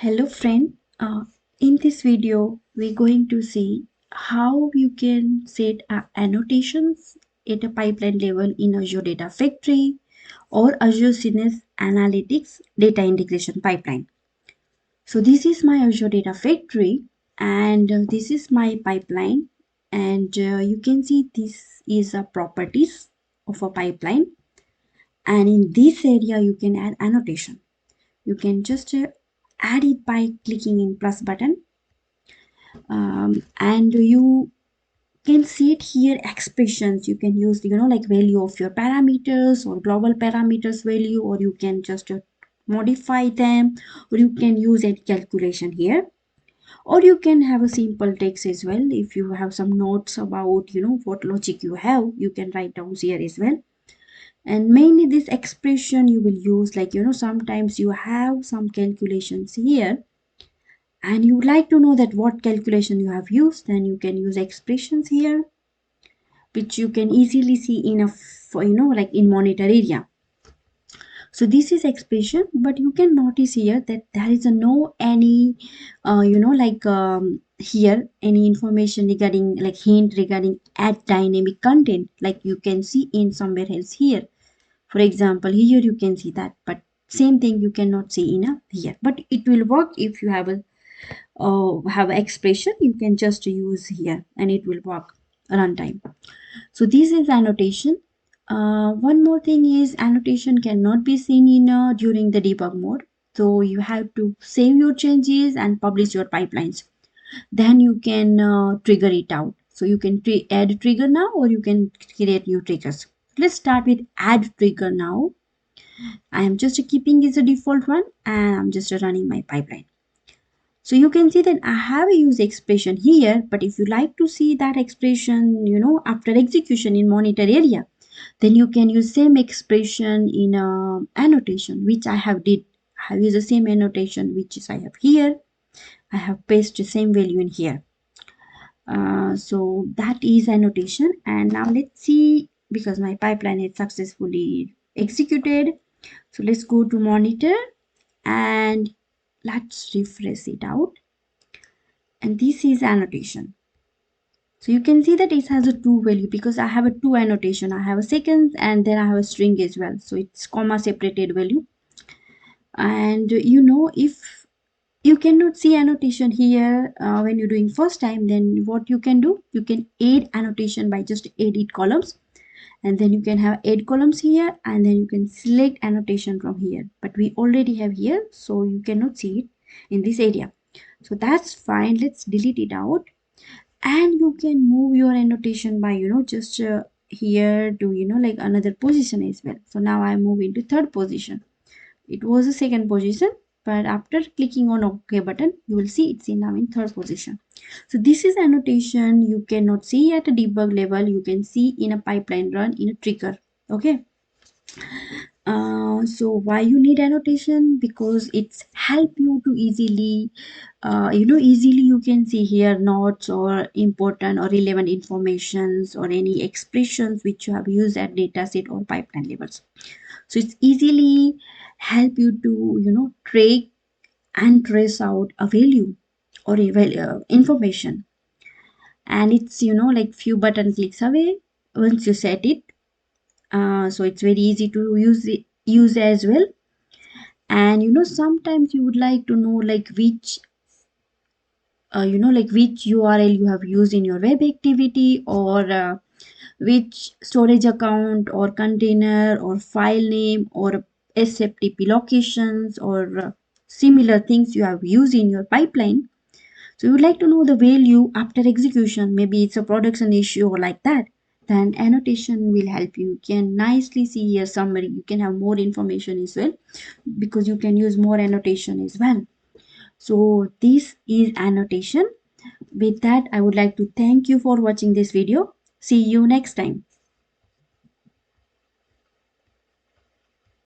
Hello friend, in this video we're going to see how you can set annotations at a pipeline level in Azure Data Factory or Azure Synapse Analytics data integration pipeline. So this is my Azure Data Factory and this is my pipeline, and you can see this is a properties of a pipeline, and in this area you can add annotation. You can just add it by clicking in plus button, and you can see it here expressions. You can use like value of your parameters or global parameters value, or you can just modify them, or you can use a calculation here, or you can have a simple text as well. If you have some notes about what logic you have, you can write down here as well. And mainly this expression you will use, like sometimes you have some calculations here and you would like to know that what calculation you have used, then you can use expressions here, which you can easily see in a like in monitor area. So this is expression, but you can notice here that there is a no any here any information regarding like hint regarding add dynamic content, like you can see in somewhere else here. For example, here you can see that, but same thing you cannot see in a here, but it will work. If you have expression, you can just use here and it will work runtime. So this is annotation. One more thing is annotation cannot be seen in during the debug mode, so you have to save your changes and publish your pipelines, then you can trigger it out. So you can add trigger now, or you can create new triggers. Let's start with add trigger now. I am just keeping this a default one and I'm just running my pipeline. So you can see that I have a use expression here, but if you like to see that expression, after execution in monitor area, then you can use same expression in annotation, which I have did. I have used the same annotation, which is I have here. I have pasted the same value in here. So that is annotation. And now let's see, because my pipeline is successfully executed. So let's go to monitor and let's refresh it out. And this is annotation. So you can see that it has a two value, because I have a two annotation. I have a seconds and then I have a string as well. So it's comma separated value. And if you cannot see annotation here when you're doing first time, then what you can do, you can add annotation by just edit columns, and then you can have add columns here, and then you can select annotation from here. But we already have here, so you cannot see it in this area. So that's fine. Let's delete it out, and you can move your annotation by just here to like another position as well. So now I move into third position. It was a second position, but after clicking on OK button, you will see it's now in third position. So this is annotation. You cannot see at a debug level. You can see in a pipeline run in a trigger. Okay. So why you need annotation? Because it's help you to easily easily you can see here notes or important or relevant informations or any expressions which you have used at dataset or pipeline levels. So it's easily help you to track and trace out a value or information, and it's like few button clicks away once you set it. So it's very easy to use as well. And sometimes you would like to know like which like which URL you have used in your web activity, or which storage account or container or file name or SFTP locations or similar things you have used in your pipeline. So you would like to know the value after execution, maybe it's a production issue or like that, then annotation will help you. You can nicely see a summary. You can have more information as well, because you can use more annotation as well. So this is annotation. With that, I would like to thank you for watching this video. See you next time.